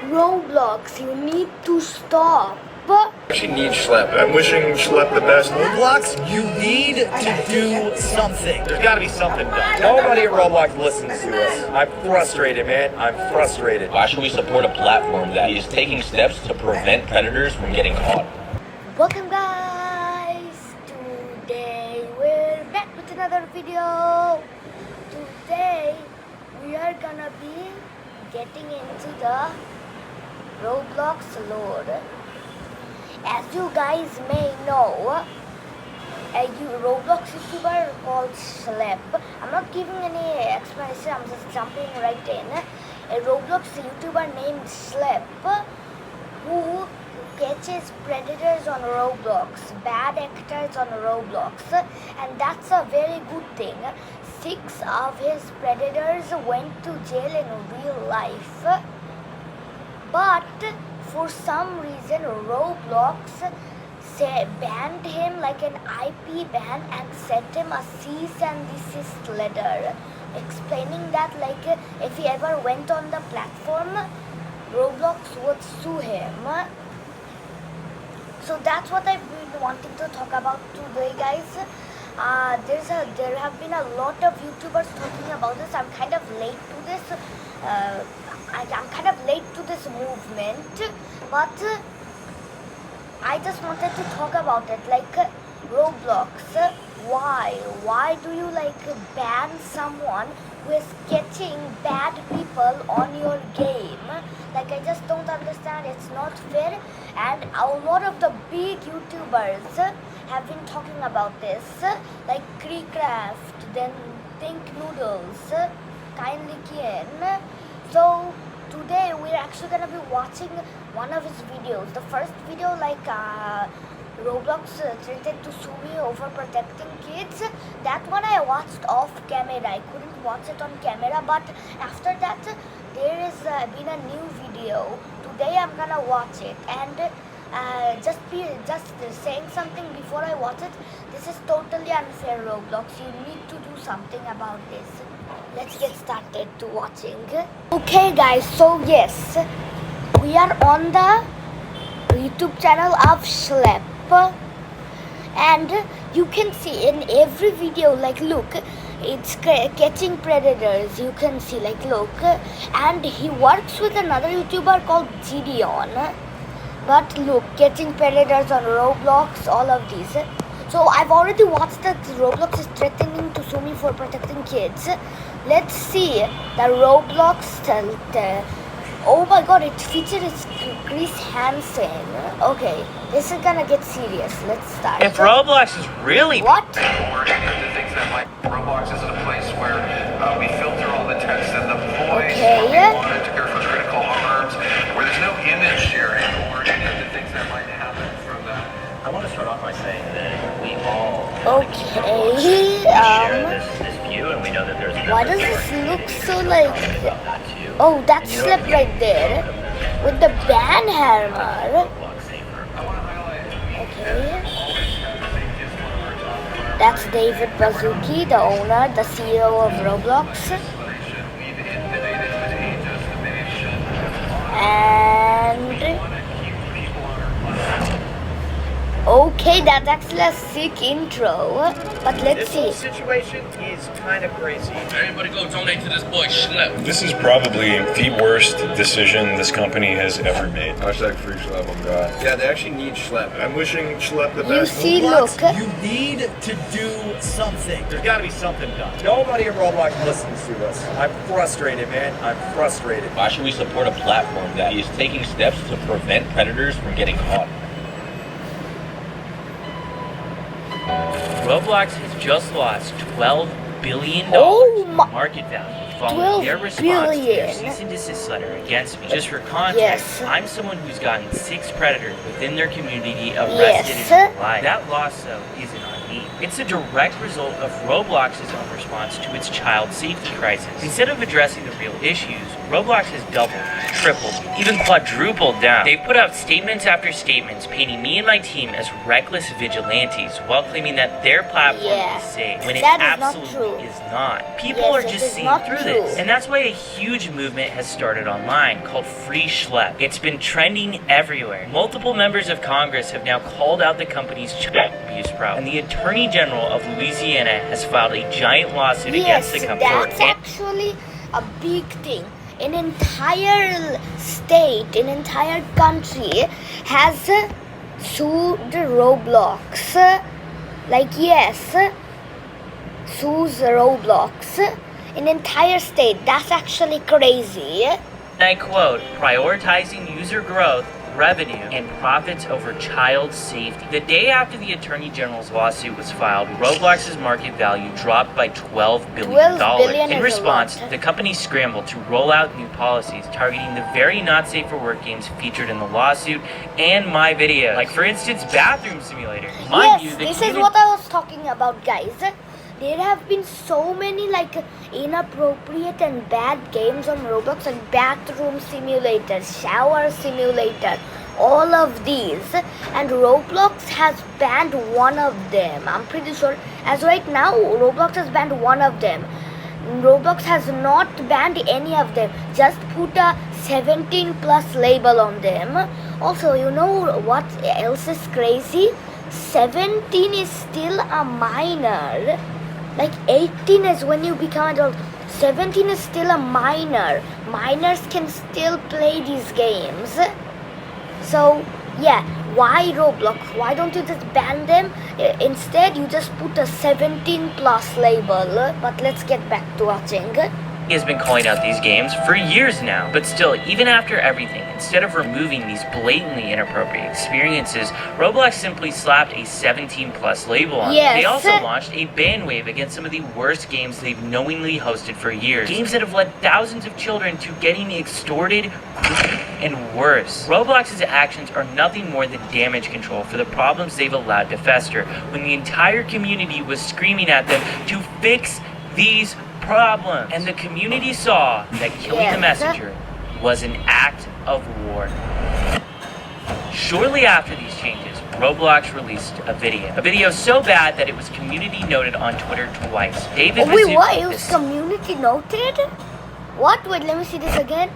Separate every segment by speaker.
Speaker 1: Roblox, you need to stop.
Speaker 2: She needs Schlep. I'm wishing Schlep the best.
Speaker 3: Roblox, you need to do something.
Speaker 2: There's gotta be something done. Nobody at Roblox listens to us. I'm frustrated, man. I'm frustrated.
Speaker 4: Why should we support a platform that is taking steps to prevent predators from getting caught?
Speaker 1: Welcome guys! Today we're back with another video. Today we are gonna be getting into the Roblox lore. As you guys may know, a Roblox YouTuber called Schlep. I'm not giving any explanation, I'm just jumping right in. A Roblox YouTuber named Schlep who catches predators on Roblox, bad actors on Roblox, and that's a very good thing. 6 of his predators went to jail in real life, but for some reason Roblox banned him like an IP ban and sent him a cease and desist letter explaining that like if he ever went on the platform, Roblox would sue him. So that's what I've been wanting to talk about today, guys. There have been a lot of YouTubers talking about this. I'm kind of late to this. I'm kind of late to this movement, but I just wanted to talk about it. Like Roblox, why do you like ban someone who is catching bad people on your game? Like I just don't understand. It's not fair, and a lot of the big YouTubers have been talking about this, like Creecraft, then Think Noodles, Kindly Kien. So today we're actually gonna be watching one of his videos. The first video, like Roblox threatened to sue me over protecting kids. That one I watched off camera. I couldn't watch it on camera, but after that there has been a new video. Today I'm gonna watch it, and just saying something before I watch it. This is totally unfair, Roblox. You need to do something about this. Let's get started to watching. Okay guys, so yes, we are on the YouTube channel of Schlep, and you can see in every video, like look, it's catching predators. You can see, like look, and he works with another YouTuber called Gideon. But look, catching predators on Roblox, all of these. So I've already watched that Roblox is threatening to sue me for protecting kids. Let's see the Roblox. Oh my god, it features Chris Hansen. Okay, this is gonna get serious. Let's start.
Speaker 5: If Roblox is really
Speaker 1: what?
Speaker 6: Or any of the things that might. Roblox is a place where we filter all the text and the voice.
Speaker 1: Okay.
Speaker 6: We monitor for critical harms. Where there's no image sharing or any of the things that might happen from that.
Speaker 5: I want to start off by saying that we all
Speaker 1: Okay.
Speaker 5: share this view, and we know that there's.
Speaker 1: Why does this look so like? Oh, that's Schlep right there with the ban hammer. Okay. That's David Bazuki, the owner, the CEO of Roblox. And okay, that's actually a sick intro. But let's see.
Speaker 2: This whole situation is kind of crazy.
Speaker 4: Everybody go donate to this boy Schlep.
Speaker 7: This is probably the worst decision this company has ever made.
Speaker 2: Hashtag free Schlep, oh god. Yeah, they actually need Schlep. I'm wishing Schlep the
Speaker 1: You
Speaker 2: best.
Speaker 1: see,
Speaker 3: Roblox,
Speaker 1: look.
Speaker 3: you need to do something.
Speaker 2: There's gotta be something done. Nobody at Roblox listens to us. I'm frustrated, man. I'm frustrated.
Speaker 4: Why should we support a platform that is taking steps to prevent predators from getting caught?
Speaker 5: Roblox has just lost $12 billion
Speaker 1: Oh my-
Speaker 5: market value
Speaker 1: 12
Speaker 5: following their response to their
Speaker 1: billion.
Speaker 5: cease and desist letter against me. Just for context,
Speaker 1: Yes.
Speaker 5: I'm someone who's gotten 6 predators within their community
Speaker 1: Yes.
Speaker 5: arrested in real life. That loss, though, isn't on me. It's a direct result of Roblox's own response to its child safety crisis. Instead of addressing the real issues, Roblox has doubled, tripled, even quadrupled down. They've put out statements after statements painting me and my team as reckless vigilantes while claiming that their platform is safe, when it
Speaker 1: that is not
Speaker 5: absolutely
Speaker 1: true.
Speaker 5: is not. People
Speaker 1: Yes,
Speaker 5: are
Speaker 1: it
Speaker 5: just
Speaker 1: is
Speaker 5: seeing
Speaker 1: not
Speaker 5: through
Speaker 1: true.
Speaker 5: this. And that's why a huge movement has started online called Free Schlep. It's been trending everywhere. Multiple members of Congress have now called out the company's child abuse problem. And the Attorney General of Louisiana has filed a giant lawsuit against the company.
Speaker 1: That's actually a big thing. An entire state, an entire country has sued Roblox. Sues Roblox. An entire state. That's actually crazy.
Speaker 5: And I quote, prioritizing user growth, revenue, and profits over child safety. The day after the Attorney General's lawsuit was filed, Roblox's market value dropped by $12 billion.
Speaker 1: billion
Speaker 5: In
Speaker 1: is a
Speaker 5: response,
Speaker 1: lot.
Speaker 5: the company scrambled to roll out new policies targeting the very not safe for work games featured in the lawsuit and my video. Like, for instance, Bathroom Simulator. Mind you,
Speaker 1: Yes,
Speaker 5: the
Speaker 1: this is
Speaker 5: community-
Speaker 1: what I was talking about, guys. There have been so many inappropriate and bad games on Roblox, like Bathroom Simulator, Shower Simulator, all of these, and Roblox has banned one of them. I'm pretty sure, as right now, Roblox has banned one of them. Roblox has not banned any of them, just put a 17 plus label on them. Also, you know what else is crazy? 17 is still a minor. 18 is when you become adult. 17 is still a minor. Minors can still play these games. So, yeah, why Roblox? Why don't you just ban them? Instead, you just put a 17 plus label. But let's get back to watching.
Speaker 5: has been calling out these games for years now. But still, even after everything, instead of removing these blatantly inappropriate experiences, Roblox simply slapped a 17 plus label on it.
Speaker 1: Yes.
Speaker 5: They also launched a ban wave against some of the worst games they've knowingly hosted for years. Games that have led thousands of children to getting extorted and worse. Roblox's actions are nothing more than damage control for the problems they've allowed to fester, when the entire community was screaming at them to fix these problems. And the community saw that killing the messenger was an act of war. Shortly after these changes, Roblox released a video so bad that it was community noted on Twitter twice. David
Speaker 1: Oh, wait,
Speaker 5: Mizuki,
Speaker 1: what? It was community noted? What? Wait, let me see this again.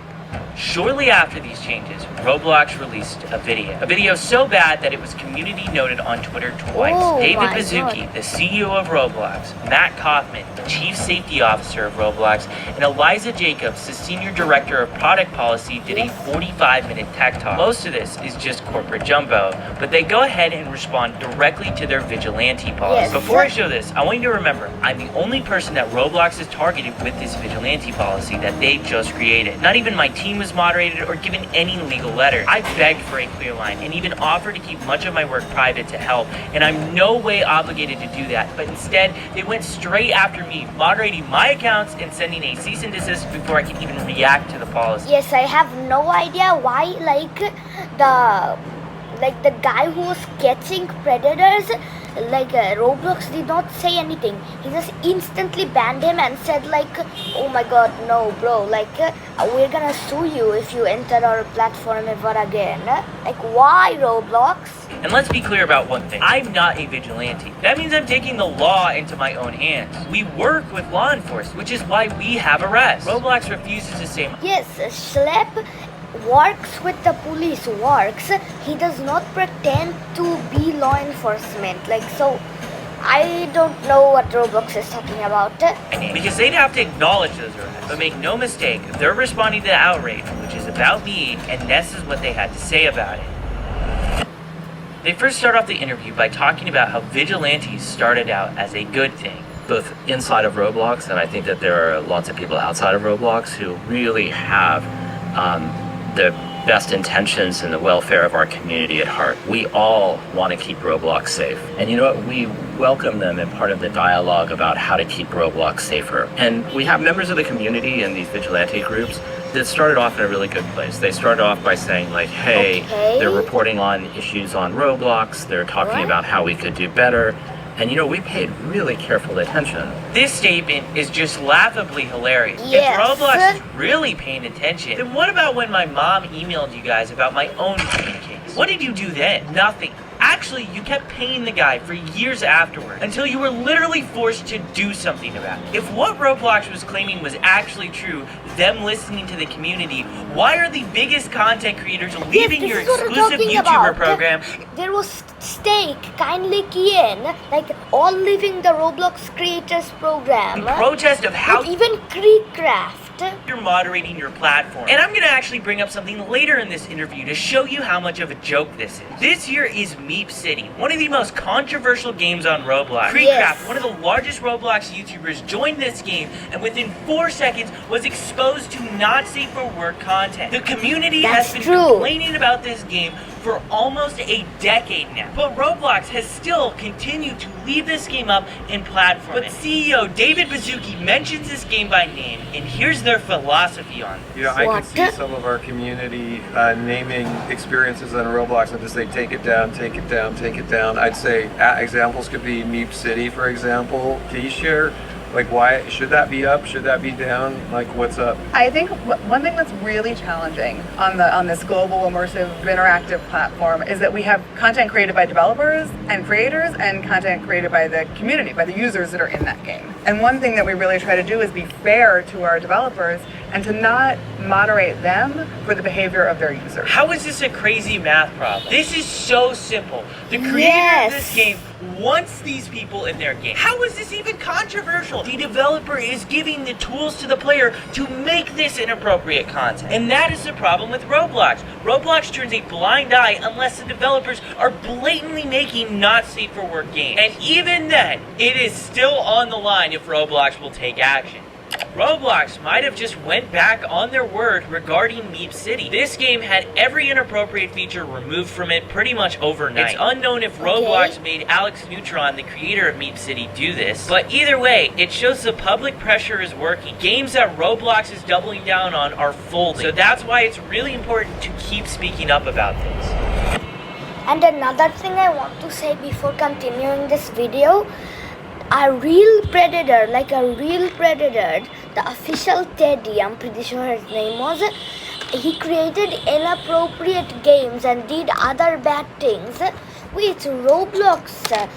Speaker 5: Shortly after these changes, Roblox released a video so bad that it was community noted on Twitter twice.
Speaker 1: Oh,
Speaker 5: David
Speaker 1: my
Speaker 5: Mizuki,
Speaker 1: God.
Speaker 5: the CEO of Roblox, Matt Kaufman, the Chief Safety Officer of Roblox, and Eliza Jacobs, the Senior Director of Product Policy, did a 45-minute tech talk. Most of this is just corporate jumbo, but they go ahead and respond directly to their vigilante policy.
Speaker 1: Yes.
Speaker 5: Before I show this, I want you to remember, I'm the only person that Roblox has targeted with this vigilante policy that they just created. Not even my team was moderated or given any legal letter. I begged for a clear line and even offered to keep much of my work private to help, and I'm no way obligated to do that, but instead they went straight after me, moderating my accounts and sending a cease and desist before I could even react to the policy.
Speaker 1: Yes, I have no idea why, the guy who was catching predators, Roblox did not say anything. He just instantly banned him and said oh my god, no bro, we're gonna sue you if you enter our platform ever again. Why Roblox?
Speaker 5: And let's be clear about one thing. I'm not a vigilante. That means I'm taking the law into my own hands. We work with law enforcement, which is why we have arrests. Roblox refuses to say
Speaker 1: Yes, Schlep works with the police, he does not pretend to be law enforcement. So I don't know what Roblox is talking about.
Speaker 5: my name, because they'd have to acknowledge those arrests. But make no mistake, they're responding to the outrage, which is about me, and this is what they had to say about it. They first start off the interview by talking about how vigilantes started out as a good thing.
Speaker 8: Both inside of Roblox, and I think that there are lots of people outside of Roblox who really have the best intentions and the welfare of our community at heart. We all want to keep Roblox safe. And you know what? We welcome them in part of the dialogue about how to keep Roblox safer. And we have members of the community in these vigilante groups that started off in a really good place. They started off by saying hey,
Speaker 1: Okay.
Speaker 8: they're reporting on issues on Roblox. They're talking
Speaker 1: What?
Speaker 8: about how we could do better. And we paid really careful attention.
Speaker 5: This statement is just laughably hilarious.
Speaker 1: Yes.
Speaker 5: If Roblox is really paying attention, then what about when my mom emailed you guys about my own cheating case? What did you do then? Nothing. Actually, you kept paying the guy for years afterward, until you were literally forced to do something about it. If what Roblox was claiming was actually true, them listening to the community, why are the biggest content creators leaving your exclusive YouTuber program?
Speaker 1: There was Steak, kindly key in, like all leaving the Roblox creators program.
Speaker 5: In protest of how
Speaker 1: even Creekcraft.
Speaker 5: you're moderating your platform. And I'm gonna actually bring up something later in this interview to show you how much of a joke this is. This here is Meep City, one of the most controversial games on Roblox. Creekcraft,
Speaker 1: Yes.
Speaker 5: one of the largest Roblox YouTubers, joined this game and within 4 seconds was exposed to not safe for work content. The community has
Speaker 1: That's
Speaker 5: been
Speaker 1: true.
Speaker 5: complaining about this game for almost a decade now. But Roblox has still continued to leave this game up and platform it. But CEO David Baszucki mentions this game by name, and here's their philosophy on it.
Speaker 9: Yeah, I
Speaker 1: What?
Speaker 9: can see some of our community naming experiences on Roblox and just say take it down, take it down, take it down. I'd say examples could be Meep City, for example. Can you share, like, why should that be up? Should that be down? Like, what's up?
Speaker 10: I think one thing that's really challenging on this global immersive interactive platform is that we have content created by developers and creators and content created by the community, by the users that are in that game. And one thing that we really try to do is be fair to our developers and to not moderate them for the behavior of their users.
Speaker 5: How is this a crazy math problem? This is so simple. The creator of this
Speaker 1: Yes.
Speaker 5: game wants these people in their game. How is this even controversial? The developer is giving the tools to the player to make this inappropriate content. And that is the problem with Roblox. Roblox turns a blind eye unless the developers are blatantly making not safe for work games. And even then, it is still on the line if Roblox will take action. Roblox might have just went back on their word regarding Meep City. This game had every inappropriate feature removed from it pretty much overnight. It's unknown if Roblox made Alex Neutron, the creator of Meep City, do this, but either way, it shows the public pressure is working. Games that Roblox is doubling down on are folding, so that's why it's really important to keep speaking up about this.
Speaker 1: And another thing I want to say before continuing this video, a real predator, the official Teddy, I'm pretty sure his name was, he created inappropriate games and did other bad things, which Roblox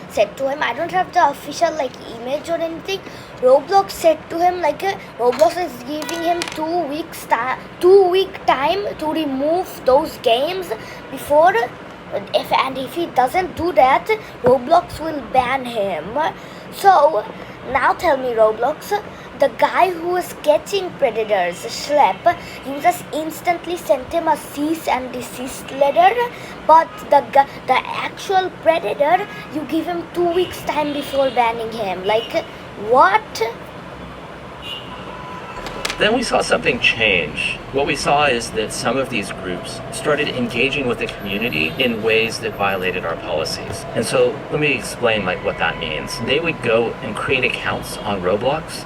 Speaker 1: said to him. I don't have the official image or anything. Roblox said to him Roblox is giving him 2 week time to remove those games before. If he doesn't do that, Roblox will ban him. So now tell me, Roblox, the guy who was catching predators, Schlep, you just instantly sent him a cease and desist letter, but the actual predator, you give him 2 weeks time before banning him. What?
Speaker 8: Then we saw something change. What we saw is that some of these groups started engaging with the community in ways that violated our policies. And so let me explain what that means. They would go and create accounts on Roblox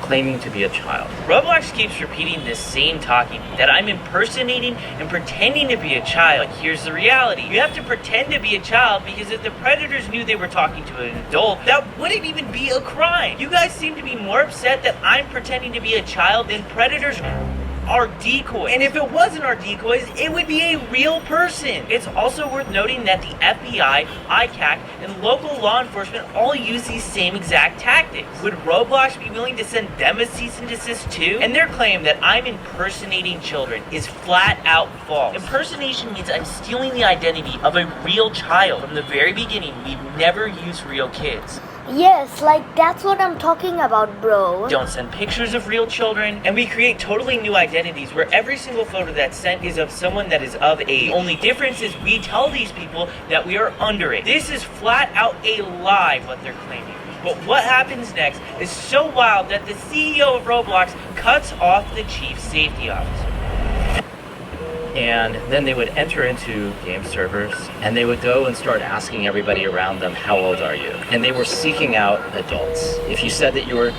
Speaker 8: claiming to be a child.
Speaker 5: Roblox keeps repeating this same talking that I'm impersonating and pretending to be a child. Here's the reality. You have to pretend to be a child because if the predators knew they were talking to an adult, that wouldn't even be a crime. You guys seem to be more upset that I'm pretending to be a child than predators are decoys. And if it wasn't our decoys, it would be a real person. It's also worth noting that the FBI, ICAC, and local law enforcement all use these same exact tactics. Would Roblox be willing to send them a cease and desist too? And their claim that I'm impersonating children is flat out false. Impersonation means I'm stealing the identity of a real child. From the very beginning, we've never used real kids.
Speaker 1: Yes, that's what I'm talking about, bro.
Speaker 5: Don't send pictures of real children, and we create totally new identities where every single photo that's sent is of someone that is of age. The only difference is we tell these people that we are underage. This is flat out a lie, what they're claiming. But what happens next is so wild that the CEO of Roblox cuts off the chief safety officer.
Speaker 8: And then they would enter into game servers and they would go and start asking everybody around them, how old are you? And they were seeking out adults. If you said that you were,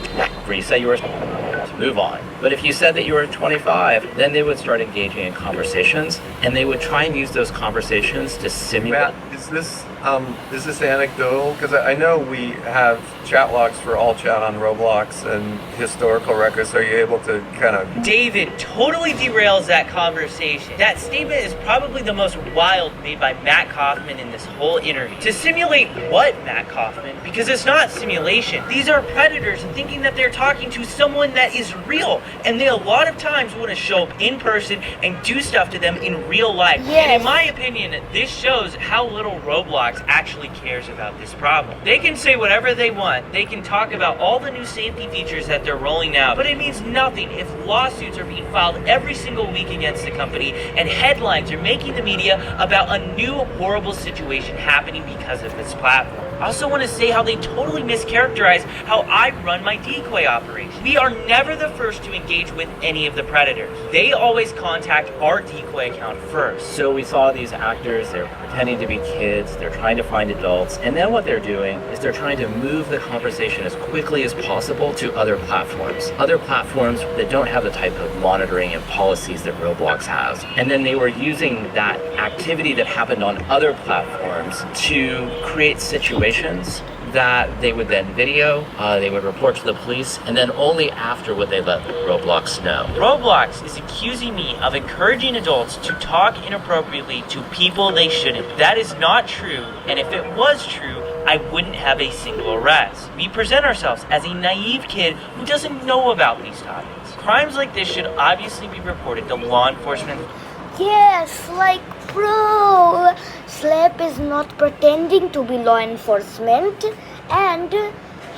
Speaker 8: move on. But if you said that you were 25, then they would start engaging in conversations, and they would try and use those conversations to simulate.
Speaker 9: Matt, is this anecdotal? Because I know we have chat logs for all chat on Roblox and historical records. Are you able to kind of...
Speaker 5: David totally derails that conversation. That statement is probably the most wild made by Matt Kaufman in this whole interview. To simulate what, Matt Kaufman? Because it's not simulation. These are predators thinking that they're talking to someone that is real, and they a lot of times want to show up in person and do stuff to them in real life.
Speaker 1: Yes.
Speaker 5: And in my opinion, this shows how little Roblox actually cares about this problem. They can say whatever they want. They can talk about all the new safety features that they're rolling out, but it means nothing if lawsuits are being filed every single week against the company and headlines are making the media about a new horrible situation happening because of this platform. I also want to say how they totally mischaracterize how I run my decoy operation. We are never the first to engage with any of the predators. They always contact our decoy account first.
Speaker 8: So we saw these actors, they're pretending to be kids, they're trying to find adults, and then what they're doing is they're trying to move the conversation as quickly as possible to other platforms that don't have the type of monitoring and policies that Roblox has. And then they were using that activity that happened on other platforms to create situations that they would then video, they would report to the police, and then only after would they let Roblox know.
Speaker 5: Roblox is accusing me of encouraging adults to talk inappropriately to people they shouldn't. That is not true, and if it was true, I wouldn't have a single arrest. We present ourselves as a naive kid who doesn't know about these topics. Crimes like this should obviously be reported to law enforcement.
Speaker 1: Yes, like, bro, Schlep is not pretending to be law enforcement, and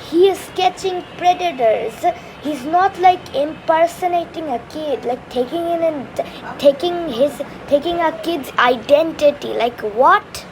Speaker 1: he is catching predators. He's not like impersonating a kid, like taking a kid's identity. Like what?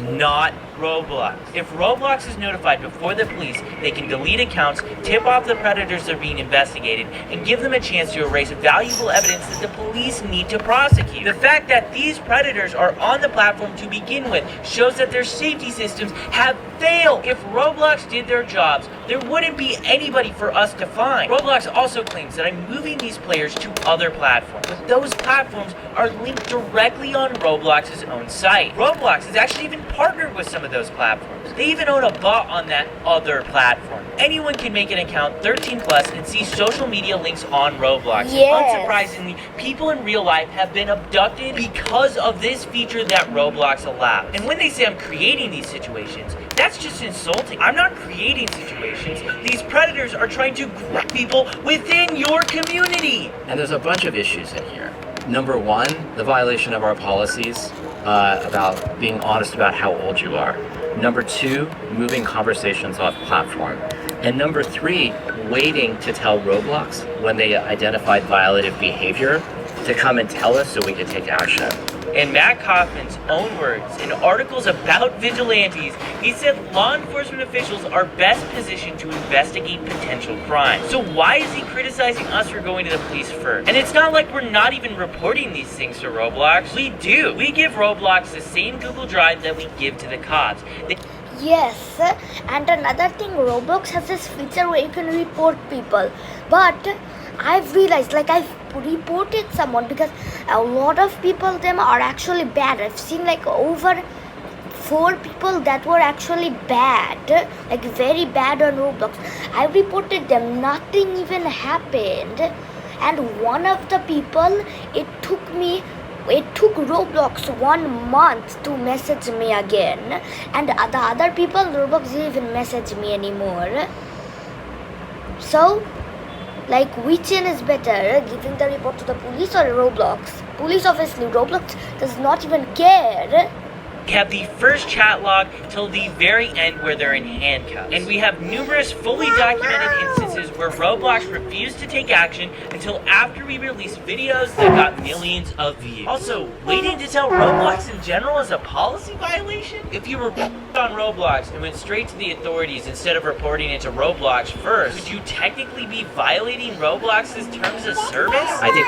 Speaker 5: Not Roblox. If Roblox is notified before the police, they can delete accounts, tip off the predators that are being investigated, and give them a chance to erase valuable evidence that the police need to prosecute. The fact that these predators are on the platform to begin with shows that their safety systems have failed. If Roblox did their jobs, there wouldn't be anybody for us to find. Roblox also claims that I'm moving these players to other platforms, but those platforms are linked directly on Roblox's own site. Roblox is actually even partnered with some of those platforms. They even own a bot on that other platform. Anyone can make an account 13 plus and see social media links on Roblox.
Speaker 1: Yes.
Speaker 5: Unsurprisingly, people in real life have been abducted because of this feature that Roblox allows. And when they say I'm creating these situations, that's just insulting. I'm not creating situations. These predators are trying to grab people within your community.
Speaker 8: And there's a bunch of issues in here. Number one, the violation of our policies about being honest about how old you are. Number two, moving conversations off platform. And number three, waiting to tell Roblox when they identified violative behavior to come and tell us so we can take action.
Speaker 5: In Matt Kaufman's own words, in articles about vigilantes, he said law enforcement officials are best positioned to investigate potential crime. So why is he criticizing us for going to the police first? And it's not like we're not even reporting these things to Roblox. We do. We give Roblox the same Google Drive that we give to the cops.
Speaker 1: Yes, and another thing, Roblox has this feature where you can report people, but I've realized, like, I've reported someone because a lot of people them are actually bad. I've seen like over 4 people that were actually bad, like very bad on Roblox. I reported them, nothing even happened, and one of the people, it took Roblox 1 month to message me again, and the other people, Roblox didn't even message me anymore. So, like, which one is better, giving the report to the police or Roblox? Police, obviously. Roblox does not even care.
Speaker 5: We have the first chat log till the very end where they're in handcuffs. And we have numerous fully documented instances where Roblox refused to take action until after we released videos that got millions of views. Also, waiting to tell Roblox in general is a policy violation? If you were on Roblox and went straight to the authorities instead of reporting it to Roblox first, would you technically be violating Roblox's terms of service?
Speaker 8: I think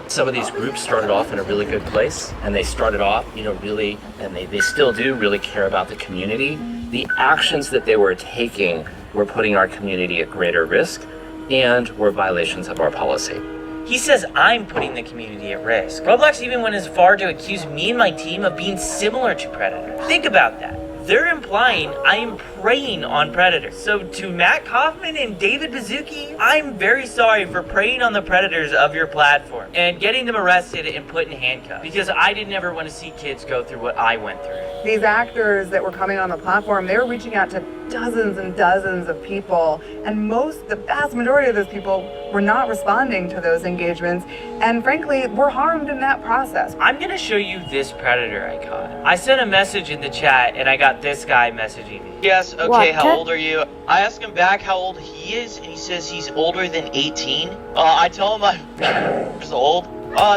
Speaker 8: some of these groups started off in a really good place, and they started off, really, and they still do really care about the community. The actions that they were taking were putting our community at greater risk, and were violations of our policy.
Speaker 5: He says I'm putting the community at risk. Roblox even went as far to accuse me and my team of being similar to predators. Think about that. They're implying I am preying on predators. So to Matt Kaufman and David Baszucki, I'm very sorry for preying on the predators of your platform and getting them arrested and put in handcuffs, because I didn't ever want to see kids go through what I went through.
Speaker 10: These actors that were coming on the platform, they were reaching out to dozens and dozens of people, and the vast majority of those people were not responding to those engagements, and frankly, were harmed in that process.
Speaker 5: I'm gonna show you this predator I caught. I sent a message in the chat and I got this guy messaging me.
Speaker 11: Yes, okay,
Speaker 1: What?
Speaker 11: how old are you? I asked him back how old he is, and he says he's older than 18. I tell him I'm years old.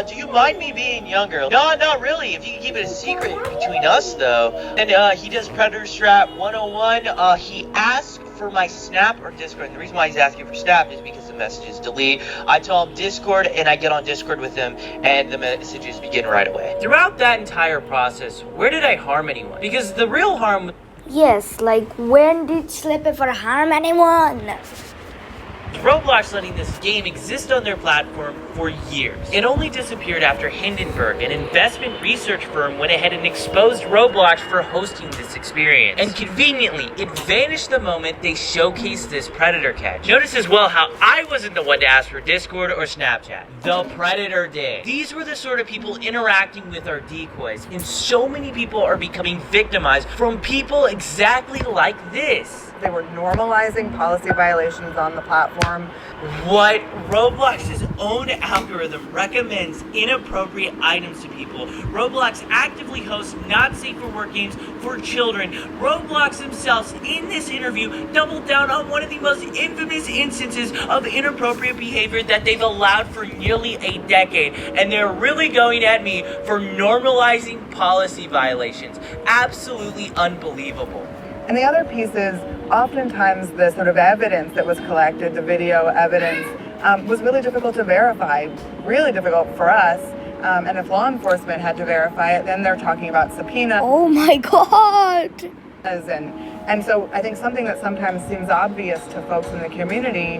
Speaker 11: Do you mind me being younger? No, not really. If you can keep it a secret between us, though. And he does Predator Strap 101. He asked for my Snap or Discord. And the reason why he's asking for Snap is because the messages delete. I tell him Discord, and I get on Discord with him, and the messages begin right away.
Speaker 5: Throughout that entire process, where did I harm anyone? Because the real harm...
Speaker 1: Yes, like when did Schlep ever harm anyone?
Speaker 5: Roblox letting this game exist on their platform for years. It only disappeared after Hindenburg, an investment research firm, went ahead and exposed Roblox for hosting this experience. And conveniently, it vanished the moment they showcased this predator catch. Notice as well how I wasn't the one to ask for Discord or Snapchat. The predator did. These were the sort of people interacting with our decoys, and so many people are becoming victimized from people exactly like this.
Speaker 10: They were normalizing policy violations on the platform.
Speaker 5: What Roblox's own algorithm recommends inappropriate items to people. Roblox actively hosts not safe for work games for children. Roblox themselves in this interview doubled down on one of the most infamous instances of inappropriate behavior that they've allowed for nearly a decade. And they're really going at me for normalizing policy violations. Absolutely unbelievable.
Speaker 10: And the other piece is, oftentimes the sort of evidence that was collected, the video evidence, was really difficult to verify, really difficult for us. And if law enforcement had to verify it, then they're talking about subpoena.
Speaker 1: Oh my god!
Speaker 10: And so I think something that sometimes seems obvious to folks in the community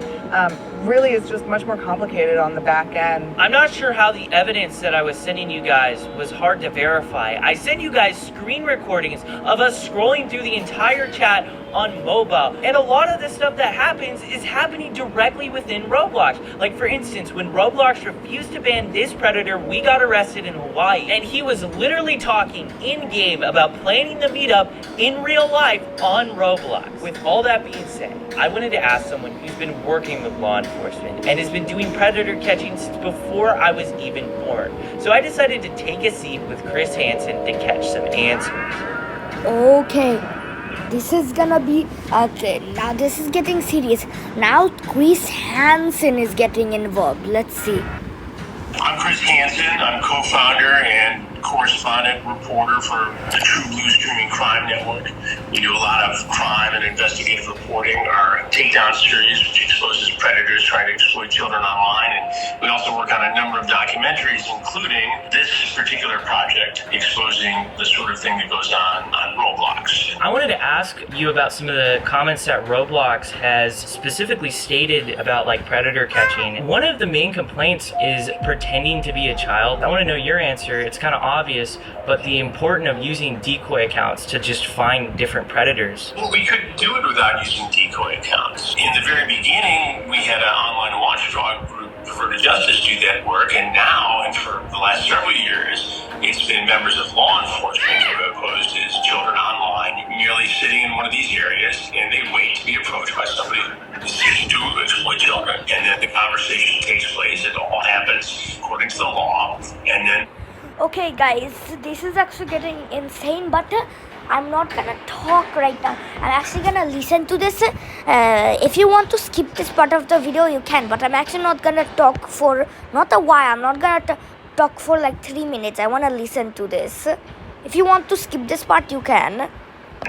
Speaker 10: really is just much more complicated on the back end.
Speaker 5: I'm not sure how the evidence that I was sending you guys was hard to verify. I sent you guys screen recordings of us scrolling through the entire chat on mobile. And a lot of the stuff that happens is happening directly within Roblox. Like for instance, when Roblox refused to ban this predator, we got arrested in Hawaii. And he was literally talking in-game about planning the meetup in real life on Roblox. With all that being said, I wanted to ask someone who's been working with law enforcement and has been doing predator catching since before I was even born. So I decided to take a seat with Chris Hansen to catch some answers.
Speaker 1: Okay. This is gonna be okay. Now this is getting serious. Now Chris Hansen is getting involved. Let's see.
Speaker 12: I'm Chris Hansen. I'm co-founder and correspondent reporter for the True Blue Streaming Crime Network. We do a lot of crime and investigative reporting. Our Takedown series, which exposes predators trying to exploit children online. And we also work on a number of documentaries, including this particular project, exposing the sort of thing that goes on Roblox.
Speaker 5: I wanted to ask you about some of the comments that Roblox has specifically stated about like predator catching. One of the main complaints is pretending to be a child. I want to know your answer. It's kind of obvious, but the importance of using decoy accounts to just find different predators.
Speaker 12: Well, we couldn't do it without using decoy accounts. In the very beginning, we had an online watchdog group, Prefer to Justice, do that work, and now, and for the last several years, it's been members of law enforcement who have posted as children online, merely sitting in one of these areas, and they wait to be approached by somebody who's seeking to exploit children. And then the conversation takes place, it all happens according to the law, and then
Speaker 1: Okay guys, this is actually getting insane, but I'm not gonna talk right now. I'm actually gonna listen to this. If you want to skip this part of the video, you can, but I'm actually not gonna talk for, not a while, I'm not gonna talk for like 3 minutes. I wanna listen to this. If you want to skip this part, you can.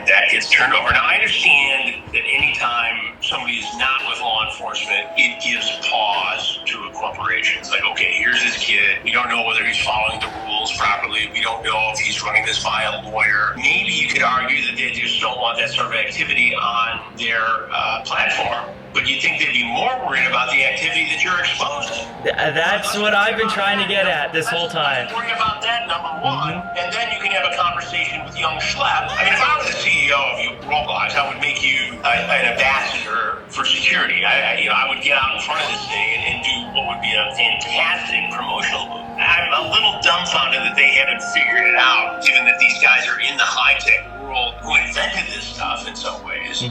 Speaker 12: that gets turned over. Now, I understand that anytime somebody is not with law enforcement, it gives pause to a corporation. It's like, okay, here's this kid. We don't know whether he's following the rules properly obviously, we don't know if he's running this by a lawyer. Maybe you could argue that they just don't want that sort of activity on their platform. But you think they'd be more worried about the activity that you're exposed to?
Speaker 5: That's what I've been trying to get at this whole time.
Speaker 12: Let's worry about that, number one, and then you can have a conversation with young Schlep. I mean, if I was the CEO of Roblox, I would make you an ambassador for security. I would get out in front of this thing and do what would be a fantastic promotional move. I'm a little dumbfounded that they haven't figured it out, given that these guys are in the high-tech world who invented this stuff in some ways.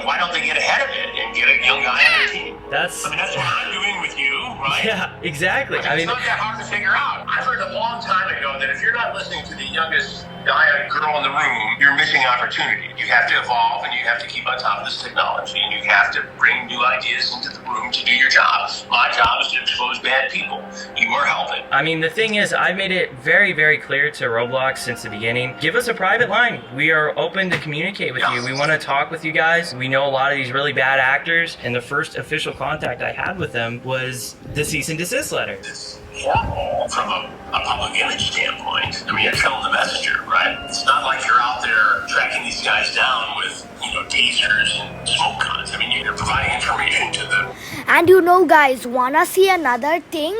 Speaker 12: Why don't they get ahead of it and get a young guy on their team?
Speaker 5: That's
Speaker 12: what I'm doing with you, right?
Speaker 5: Yeah, exactly.
Speaker 12: I mean, it's not that hard to figure out. I've heard a long time ago that if you're not listening to the youngest guy or girl in the room, you're missing opportunity. You have to evolve and you have to keep on top of this technology and you have to bring new ideas into the room to do your job. My job is to expose bad people. You are helping.
Speaker 5: I mean, the thing is, I made it very, very clear to Roblox since the beginning. Give us a private line. We are open to communicate with you. We want to talk with you guys. We know a lot of these really bad actors, and the first official contact I had with them was the cease and desist letter.
Speaker 12: It's horrible from a public image standpoint. I mean, you're killing the messenger, right? It's not like you're out there tracking these guys down with, tasers and smoke guns. I mean, you're providing information to them.
Speaker 1: And guys, wanna see another thing?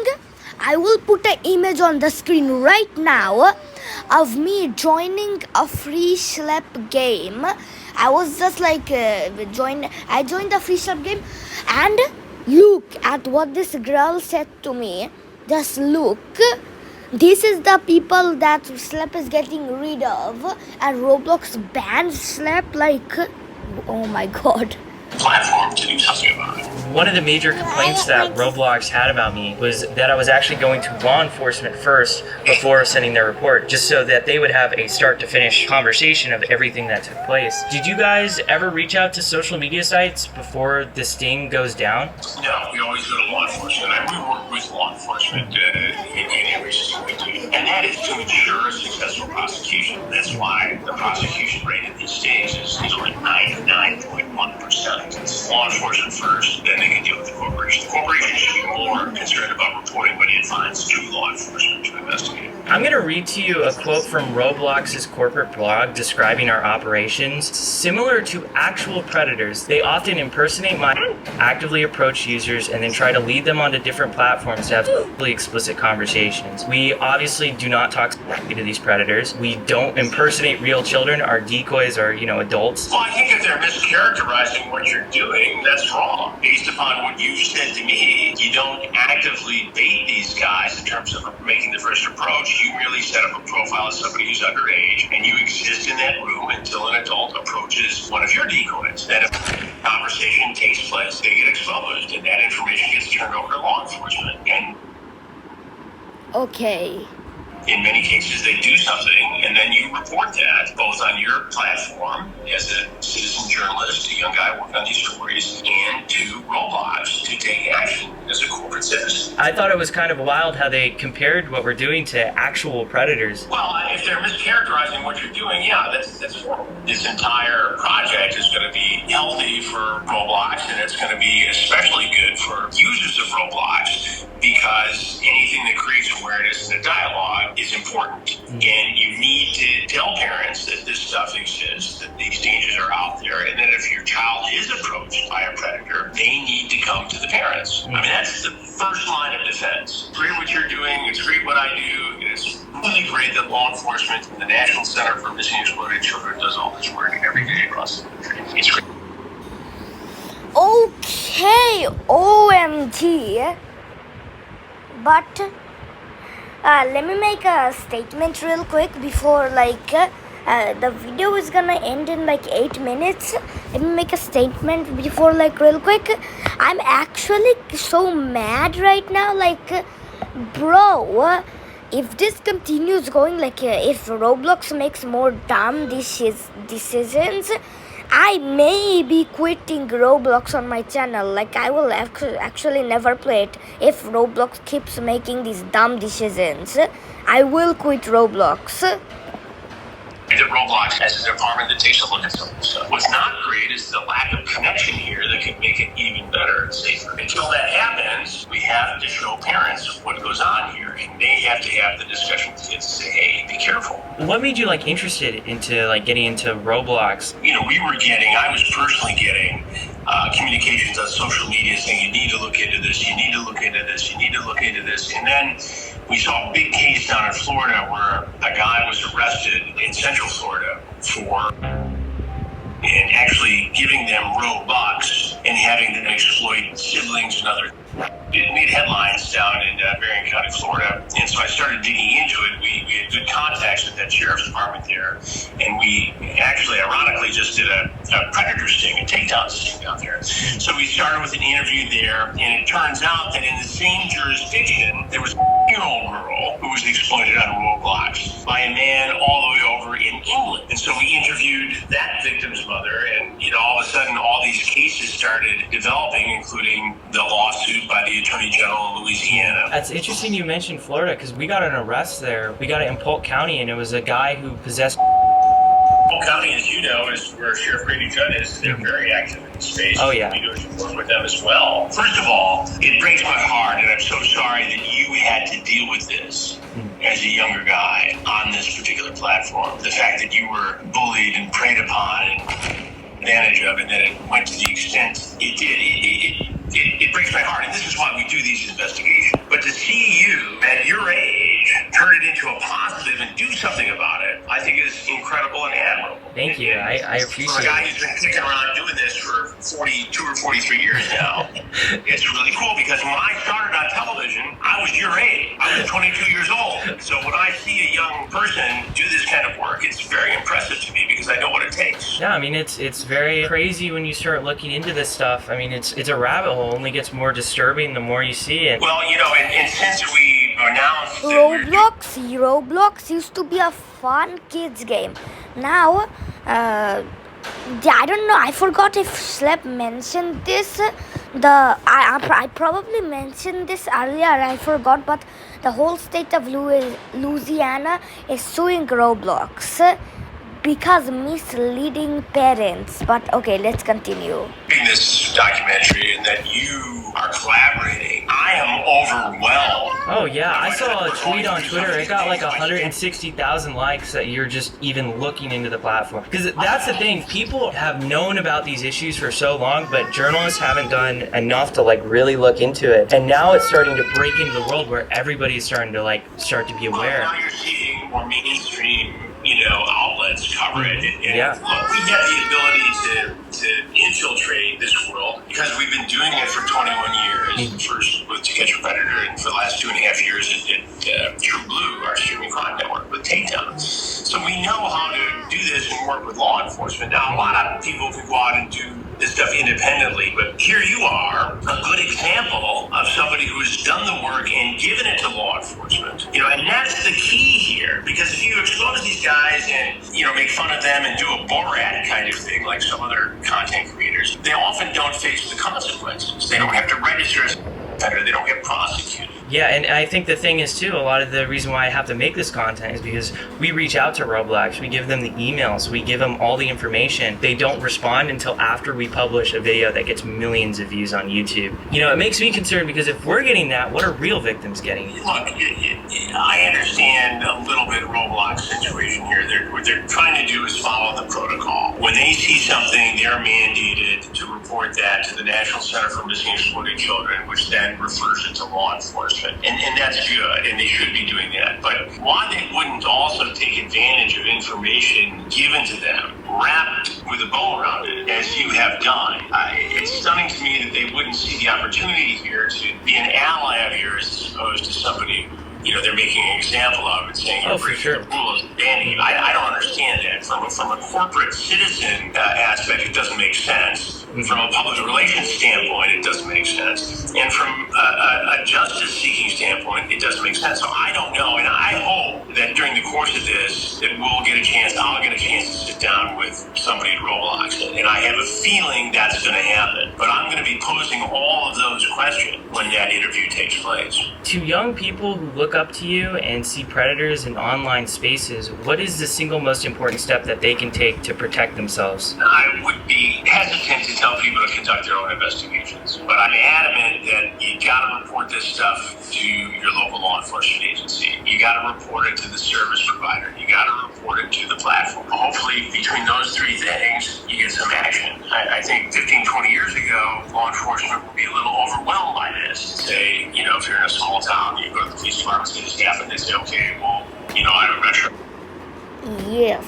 Speaker 1: I will put an image on the screen right now of me joining a free Schlep game. I was just like, I joined the free Schlep game, and look at what this girl said to me. Just look. This is the people that Schlep is getting rid of, and Roblox banned Schlep. Like, oh my god.
Speaker 12: Platform to do something about it.
Speaker 5: One of the major complaints that Roblox had about me was that I was actually going to law enforcement first before sending their report, just so that they would have a start to finish conversation of everything that took place. Did you guys ever reach out to social media sites before the sting goes down?
Speaker 12: No, we always go to law enforcement, and we work with law enforcement in every situation, and that is to ensure a successful prosecution. That's why the prosecution rate at these stages is only 99.1%. It's law enforcement first, then they can deal with the corporation. The corporation should be more concerned about reporting what it finds to law enforcement to investigate.
Speaker 5: I'm going to read to you a quote from Roblox's corporate blog describing our operations. Similar to actual predators, they often impersonate actively approach users and then try to lead them onto different platforms to have really explicit conversations. We obviously do not talk to these predators. We don't impersonate real children. Our decoys are, adults.
Speaker 12: Well, I think if they're mischaracterizing what you're doing, that's wrong. Based upon what you said to me, you don't actively bait these guys in terms of making the first approach. You merely set up a profile of somebody who's underage, and you exist in that room until an adult approaches one of your decoys. Then if a conversation takes place, they get exposed, and that information gets turned over to law enforcement. And
Speaker 1: okay.
Speaker 12: in many cases, they do something, and then you report that, both on your platform as a citizen journalist, a young guy working on these stories, and to Roblox to take action as a corporate citizen.
Speaker 5: I thought it was kind of wild how they compared what we're doing to actual predators.
Speaker 12: Well, if they're mischaracterizing what you're doing, yeah, that's horrible. This entire project is going to be healthy for Roblox, and it's going to be especially good for users of Roblox, because anything that creates awareness and a dialogue is important. And you need to tell parents that this stuff exists, that these dangers are out there, and that if your child is approached by a predator, they need to come to the parents. I mean, that's the first line of defense. It's great what you're doing, it's great what I do, and it's really great that law enforcement and the National Center for Missing and Exploited Children does all this work every day across the country. It's great.
Speaker 1: Okay, OMG. But let me make a statement real quick before the video is gonna end in 8 minutes. Let me make a statement before real quick. I'm actually so mad right now, bro, if this continues going, if Roblox makes more dumb decisions, I may be quitting Roblox on my channel. I will actually never play it if Roblox keeps making these dumb decisions. I will quit Roblox.
Speaker 12: that Roblox has a department that takes a look at some of this stuff. What's not great is the lack of connection here that could make it even better and safer. Until that happens, we have to show parents what goes on here, and they have to have the discussion with kids to say, hey, be careful.
Speaker 5: What made you like interested into like getting into Roblox?
Speaker 12: You know, I was personally getting communications on social media saying, you need to look into this, you need to look into this, you need to look into this. And then we saw a big case down in Florida where a guy was arrested in Central Florida for actually giving them Robux and having them exploit siblings and other. It made headlines down in Marion County, Florida. And so I started digging into it. We had good contacts with that sheriff's department there. And we actually, ironically, just did a predator sting, a takedown sting down there. So we started with an interview there. And it turns out that in the same jurisdiction, there was a 8-year-old girl who was exploited on Roblox by a man all the way over in England. And so we interviewed that victim's mother. And, all of a sudden, all these cases started developing, including the lawsuit by the Attorney General of Louisiana.
Speaker 5: That's interesting you mentioned Florida, because we got an arrest there. We got it in Polk County, and it was a guy who possessed...
Speaker 12: Polk County, as you know, is where Sheriff Grady Judd is. They're very active in the space.
Speaker 5: Oh, yeah.
Speaker 12: We do work with them as well. First of all, it breaks my heart, and I'm so sorry that you had to deal with this as a younger guy on this particular platform. The fact that you were bullied and preyed upon and advantage of, and that it went to the extent it did. It breaks my heart, and this is why we do these investigations. But to see you at your age turn it into a positive and do something about it, I think is incredible and admirable.
Speaker 5: Thank you. I appreciate it.
Speaker 12: For a guy who's been kicking around doing this for 42 or 43 years now, it's really cool because when I started on television, I was your age. I was 22 years old. So when I see a young person do this kind of work, it's very impressive to me because I know what it takes.
Speaker 5: Yeah, I mean, it's very crazy when you start looking into this stuff. I mean, it's a rabbit hole. It only gets more disturbing the more you see it.
Speaker 12: Well, and since we announced
Speaker 1: Roblox used to be a fun kids game. Now, I don't know. I forgot if Schlep mentioned this. I probably mentioned this earlier. I forgot, but the whole state of Louisiana is suing Roblox because misleading parents. But okay, let's continue.
Speaker 12: This documentary and that you are collaborating, I am overwhelmed.
Speaker 5: Oh yeah, I saw a tweet on Twitter. It got like 160,000 likes that you're just even looking into the platform. Because that's the thing, people have known about these issues for so long, but journalists haven't done enough to like really look into it. And now it's starting to break into the world where everybody's starting to start to be aware.
Speaker 12: Now you're seeing more mainstream, outlets cover it. And
Speaker 5: yeah.
Speaker 12: Look, we have the ability to infiltrate this world because we've been doing it for 21 years. First with To Catch a Predator, and for the last 2.5 years at True Blue, our streaming crime network, with takedowns. So we know how to do this and work with law enforcement. Now, a lot of people can go out and do this stuff independently, but here you are, a good example of somebody who's done the work and given it to law enforcement. And that's the key here, because if you expose these guys and make fun of them and do a Borat kind of thing like some other content creators, they often don't face the consequences. They don't have to register as offender, they don't get prosecuted.
Speaker 5: Yeah, and I think the thing is too, a lot of the reason why I have to make this content is because we reach out to Roblox, we give them the emails, we give them all the information. They don't respond until after we publish a video that gets millions of views on YouTube. It makes me concerned because if we're getting that, what are real victims getting?
Speaker 12: Look, I understand a little bit Roblox situation here. What they're trying to do is follow the protocol. When they see something, they're mandated to report that to the National Center for Missing and Exploited Children, which then refers it to law enforcement. And that's good, and they should be doing that. But why they wouldn't also take advantage of information given to them, wrapped with a bow around it, as you have done, it's stunning to me that they wouldn't see the opportunity here to be an ally of yours as opposed to somebody they're making an example of and saying you're breaking the rules and banning it. I don't understand that. From a corporate citizen aspect, it doesn't make sense. From a public relations standpoint, it doesn't make sense. And from a justice-seeking standpoint, it doesn't make sense. So I don't know, and I hope that during the course of this, that I'll get a chance to sit down with somebody at Roblox. And I have a feeling that's going to happen. But I'm going to be posing all of those questions when that interview takes place.
Speaker 5: To young people who look up to you and see predators in online spaces, what is the single most important step that they can take to protect themselves?
Speaker 12: I would be hesitant to tell people to conduct their own investigations, but I'm adamant that you gotta report this stuff to your local law enforcement agency. You gotta report it to the service provider. You gotta report it to the platform. Hopefully, between those three things, you get some action. I think 15, 20 years ago, law enforcement would be a little overwhelmed by this. Say, you know, if you're in a small town, you go to the police department, say this happened, they say, okay, well, you know, I'm not sure.
Speaker 1: Yes.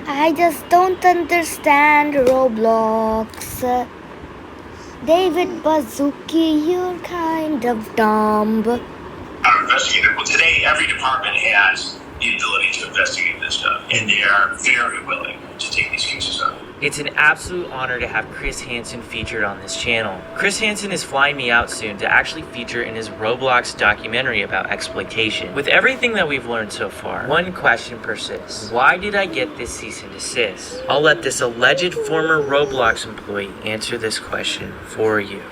Speaker 1: I just don't understand Roblox. David Bazuki, you're kind of dumb.
Speaker 12: Our investigator, well, today every department has the ability to investigate this stuff, and they are very willing to take these cases up.
Speaker 5: It's an absolute honor to have Chris Hansen featured on this channel. Chris Hansen is flying me out soon to actually feature in his Roblox documentary about exploitation. With everything that we've learned so far, one question persists. Why did I get this cease and desist? I'll let this alleged former Roblox employee answer this question for you.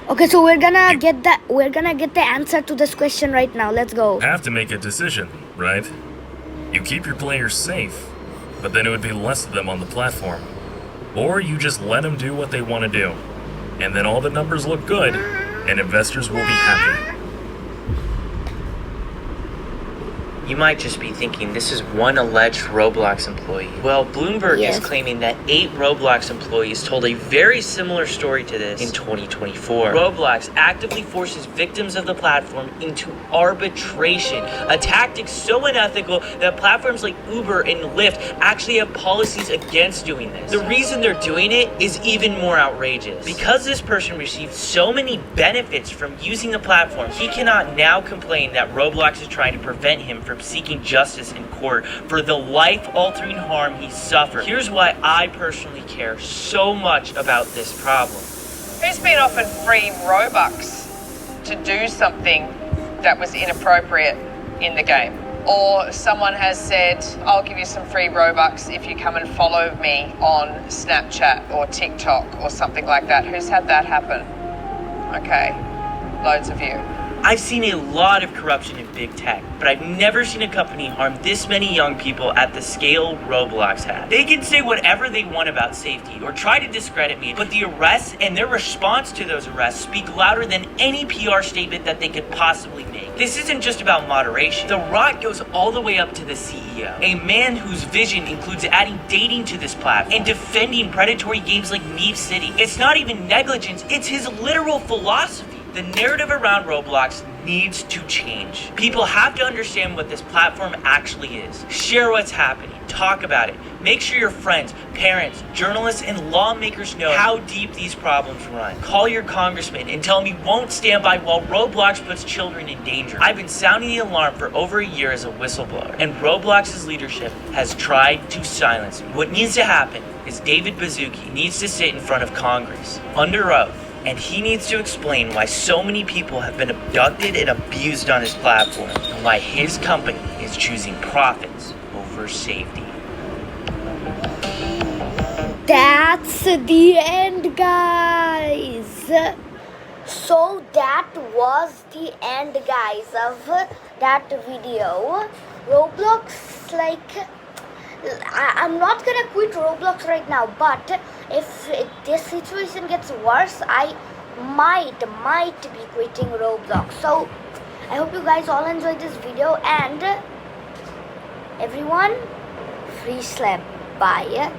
Speaker 1: Okay, so we're gonna get the answer to this question right now. Let's go.
Speaker 7: Have to make a decision, right? You keep your players safe, but then it would be less of them on the platform. Or you just let them do what they want to do, and then all the numbers look good, and investors will be happy.
Speaker 5: You might just be thinking this is one alleged Roblox employee. Well, Bloomberg
Speaker 1: Yes.
Speaker 5: is claiming that 8 Roblox employees told a very similar story to this in 2024. Roblox actively forces victims of the platform into arbitration, a tactic so unethical that platforms like Uber and Lyft actually have policies against doing this. The reason they're doing it is even more outrageous. Because this person received so many benefits from using the platform, he cannot now complain that Roblox is trying to prevent him from seeking justice in court for the life-altering harm he suffered. Here's why I personally care so much about this problem.
Speaker 13: Who's been offered free Robux to do something that was inappropriate in the game? Or someone has said, I'll give you some free Robux if you come and follow me on Snapchat or TikTok or something like that. Who's had that happen? Okay, loads of you.
Speaker 5: I've seen a lot of corruption in big tech, but I've never seen a company harm this many young people at the scale Roblox has. They can say whatever they want about safety or try to discredit me, but the arrests and their response to those arrests speak louder than any PR statement that they could possibly make. This isn't just about moderation. The rot goes all the way up to the CEO, a man whose vision includes adding dating to this platform and defending predatory games like Neve City. It's not even negligence, it's his literal philosophy. The narrative around Roblox needs to change. People have to understand what this platform actually is. Share what's happening. Talk about it. Make sure your friends, parents, journalists, and lawmakers know how deep these problems run. Call your congressman and tell him he won't stand by while Roblox puts children in danger. I've been sounding the alarm for over a year as a whistleblower, and Roblox's leadership has tried to silence me. What needs to happen is David Bazuki needs to sit in front of Congress under oath, and he needs to explain why so many people have been abducted and abused on his platform, and why his company is choosing profits over safety.
Speaker 1: That's the end, guys. So that was the end, guys, of that video. Roblox, like, I'm not gonna quit Roblox right now, but if this situation gets worse, I might be quitting Roblox. So I hope you guys all enjoyed this video, and everyone, free Schlep. Bye.